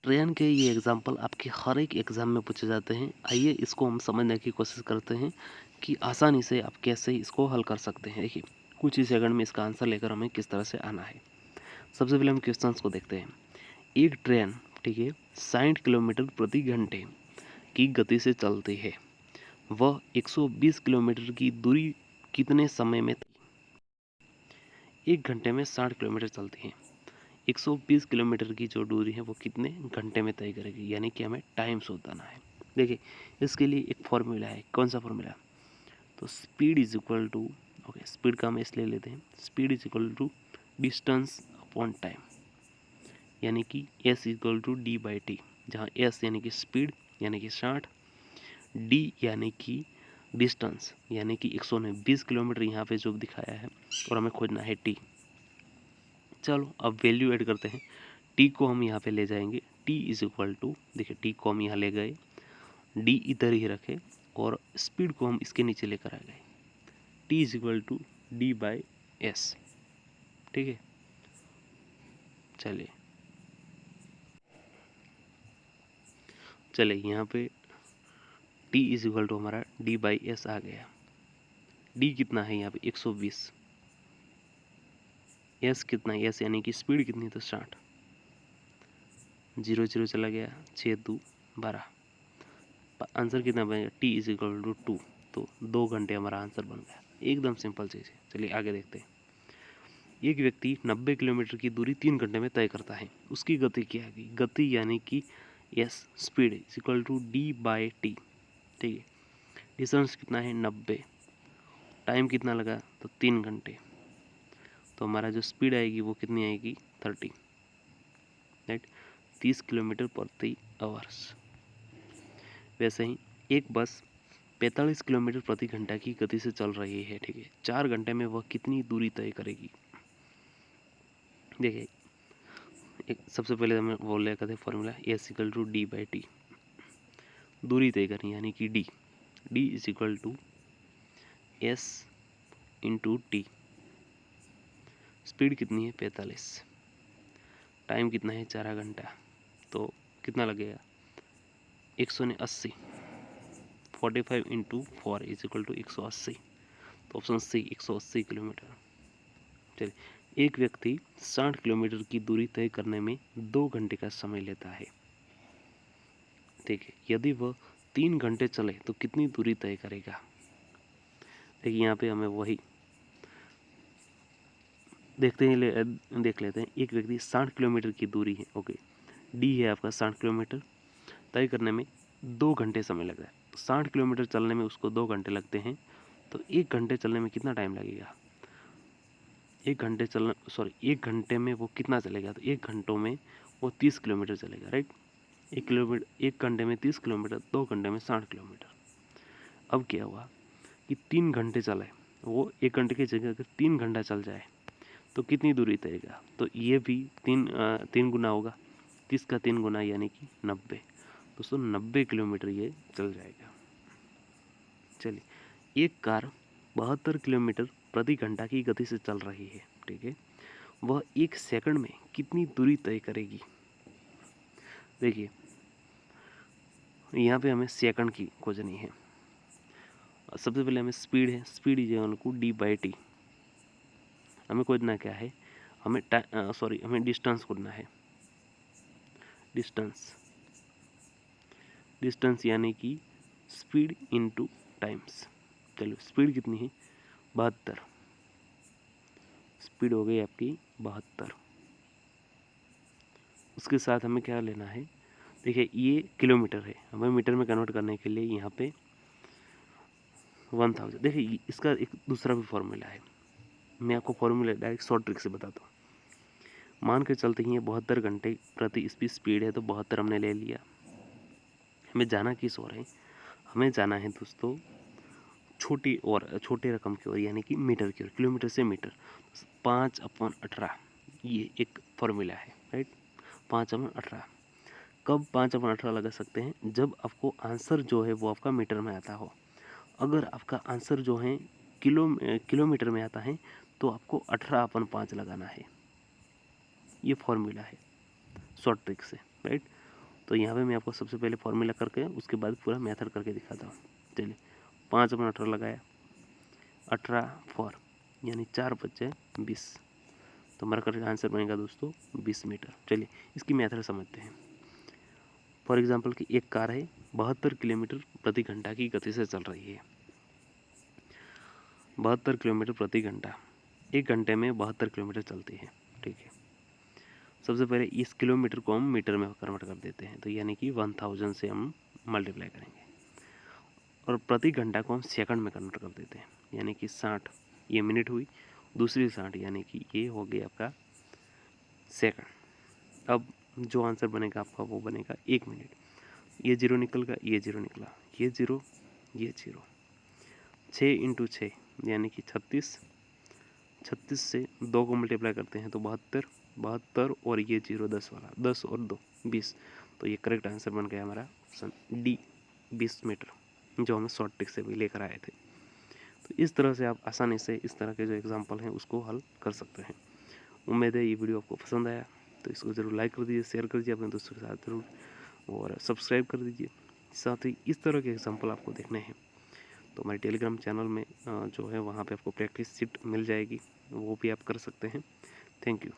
Train के ये example आपके हर एक एग्ज़ाम में पूछे जाते हैं। आइए इसको हम समझने की कोशिश करते हैं कि आसानी से आप कैसे इसको हल कर सकते हैं। देखिए, कुछ ही सेकंड में इसका आंसर लेकर हमें किस तरह से आना है। सबसे पहले हम क्वेश्चंस को देखते हैं। एक ट्रेन, ठीक है, 60 किलोमीटर प्रति घंटे की गति से चलती है। वह 120 किलोमीटर की दूरी कितने समय में तय? 1 घंटे में 60 किलोमीटर चलती है। 120 किलोमीटर की जो दूरी है वो कितने घंटे में तय करेगी, यानी कि हमें टाइम शोधना है। देखिए, इसके लिए एक फॉर्मूला है। कौन सा फॉर्मूला? तो speed is equal to, okay, speed का हम इसलिए लेते हैं, speed is equal to distance upon time, यानी कि S equal to D by T, जहाँ एस यानी कि स्पीड यानी कि 60, डी यानी कि डिस्टेंस यानी कि 120 किलोमीटर यहाँ पे जो दिखाया है, और हमें खोजना है टी। चलो अब वैल्यू ऐड करते हैं। टी को हम यहाँ पे ले जाएंगे। टी इज इक्वल टू, देखिए टी को हम यहाँ ले गए, डी इधर ही रखे और स्पीड को हम इसके नीचे लेकर आ गए। T is equal to D by S, ठीक है। चलिए यहाँ पे टी इज इक्वल टू हमारा डी बाई एस आ गया। डी कितना है यहाँ पे 120, एस कितना है, एस यानी कि स्पीड कितनी, तो 60, 0 0 चला गया, 6 2 12, आंसर कितना बनेगा, टी इज इक्वल टू 2। तो 2 घंटे हमारा आंसर बन गया। एकदम सिंपल चीज़ है। चलिए आगे देखते हैं। एक व्यक्ति 90 किलोमीटर की दूरी 3 घंटे में तय करता है। उसकी गति क्या है? गति यानी कि S, speed is equal to D by T, ठीक है। डिस्टेंस कितना है, 90, टाइम कितना लगा, तो 3 घंटे। तो हमारा जो स्पीड आएगी वो कितनी आएगी, 30, राइट, 30 किलोमीटर प्रति आवर्स। वैसे ही एक बस 45 किलोमीटर प्रति घंटा की गति से चल रही है, ठीक है। 4 घंटे में वह कितनी दूरी तय करेगी? देखिए, एक सबसे पहले हमें बोल लिया करते formula, S equal to D by T, दूरी तय करनी यानी कि D, D is equal to S into T. Speed कितनी है, 45, टाइम कितना है, 4 घंटा। तो कितना लगेगा, 180, 45 इंटू 4 इज इक्वल टू 180। तो ऑप्शन सी, 180 किलोमीटर। चलिए, एक व्यक्ति 60 किलोमीटर की दूरी तय करने में 2 घंटे का समय लेता है, ठीक है। यदि वह 3 घंटे चले तो कितनी दूरी तय करेगा? देखिए यहाँ पे हमें वही देखते हैं, देख लेते हैं। एक व्यक्ति 60 किलोमीटर की दूरी है, ओके, डी है आपका 60 किलोमीटर, तय करने में 2 घंटे समय लग रहा है। 60 किलोमीटर चलने में उसको 2 घंटे लगते हैं, तो 1 घंटे चलने में कितना टाइम लगेगा? 1 घंटे में वो कितना चलेगा? तो 1 घंटों में वो 30 किलोमीटर चलेगा, राइट। 1 घंटे में 30 किलोमीटर, 2 घंटे में 60 किलोमीटर। अब क्या हुआ कि 3 घंटे चला है, वो 1 घंटे की जगह अगर 3 घंटा चल जाए तो कितनी दूरी तयेगा? तो ये भी 3 गुना होगा, 30 का 3 गुना यानी कि 90। दोस्तों 90 किलोमीटर ये चल जाएगा। चलिए, एक कार 72 किलोमीटर प्रति घंटा की गति से चल रही है, ठीक है। वह 1 सेकंड में कितनी दूरी तय करेगी? देखिए यहाँ पे हमें सेकंड की खोजनी है। सबसे पहले हमें स्पीड है, speed is equal to D by T. हमें खोजना क्या है, हमें डिस्टेंस खोजना है। डिस्टेंस यानी कि स्पीड इनटू टाइम्स। चलो स्पीड कितनी है, 72, स्पीड हो गई आपकी 72। उसके साथ हमें क्या लेना है, देखिए ये किलोमीटर है, हमें मीटर में कन्वर्ट करने के लिए यहाँ पे 1000। देखिए इसका एक दूसरा भी फॉर्मूला है, मैं आपको फॉर्मूला डायरेक्ट शॉर्ट ट्रिक से बताता हूँ। मान के चलते ही ये 72 घंटे प्रति स्पीड है, तो 72 हमने ले लिया। हमें जाना किस ओर है, हमें जाना है दोस्तों छोटे रकम की ओर, यानी कि मीटर की ओर, किलोमीटर से मीटर। 5/18 ये एक फॉर्मूला है, राइट। 5/18 कब 5/18 लगा सकते हैं, जब आपको आंसर जो है वो आपका मीटर में आता हो। अगर आपका आंसर जो है किलोमीटर में आता है तो आपको 18/5 लगाना है। ये फॉर्मूला है शॉर्ट ट्रिक से, राइट। तो यहाँ पे मैं आपको सबसे पहले फॉर्मूला करके उसके बाद पूरा मेथड करके दिखाता हूँ। चलिए 5 अपना 18 लगाया, 18 4 यानी 4 बचे 20, तो हमारा करेक्ट आंसर बनेगा दोस्तों 20 मीटर। चलिए इसकी मेथड समझते हैं। फॉर एग्जांपल कि एक कार है 72 किलोमीटर प्रति घंटा की गति से चल रही है। 72 किलोमीटर प्रति घंटा, एक घंटे में 72 किलोमीटर चलती है। ठीक है, सबसे पहले इस किलोमीटर को हम मीटर में कन्वर्ट कर देते हैं, तो यानी कि 1000 से हम मल्टीप्लाई करेंगे। और प्रति घंटा को हम सेकंड में कन्वर्ट कर देते हैं, यानी कि 60 ये मिनट हुई, दूसरी 60 यानी कि ये हो गया आपका सेकंड। अब जो आंसर बनेगा आपका वो बनेगा 1 मिनट। ये जीरो निकल गया, ये जीरो निकला, ये जीरो, ये जीरो। 6 इंटू 6 यानी कि 36, 36 से 2 को मल्टीप्लाई करते हैं तो 72, 72 और ये जीरो 10 वाला, 10 और 2 20। तो ये करेक्ट आंसर बन गया हमारा ऑप्शन डी 20 मीटर, जो हम शॉर्ट ट्रिक से भी लेकर आए थे। तो इस तरह से आप आसानी से इस तरह के जो एग्जाम्पल हैं उसको हल कर सकते हैं। उम्मीद है ये वीडियो आपको पसंद आया, तो इसको ज़रूर लाइक कर दीजिए, शेयर कर दीजिए अपने दोस्तों के साथ ज़रूर, और सब्सक्राइब कर दीजिए। साथ ही इस तरह के एग्जाम्पल आपको देखने हैं तो हमारे टेलीग्राम चैनल में जो है वहाँ पे आपको प्रैक्टिस शीट मिल जाएगी, वो भी आप कर सकते हैं। Thank you.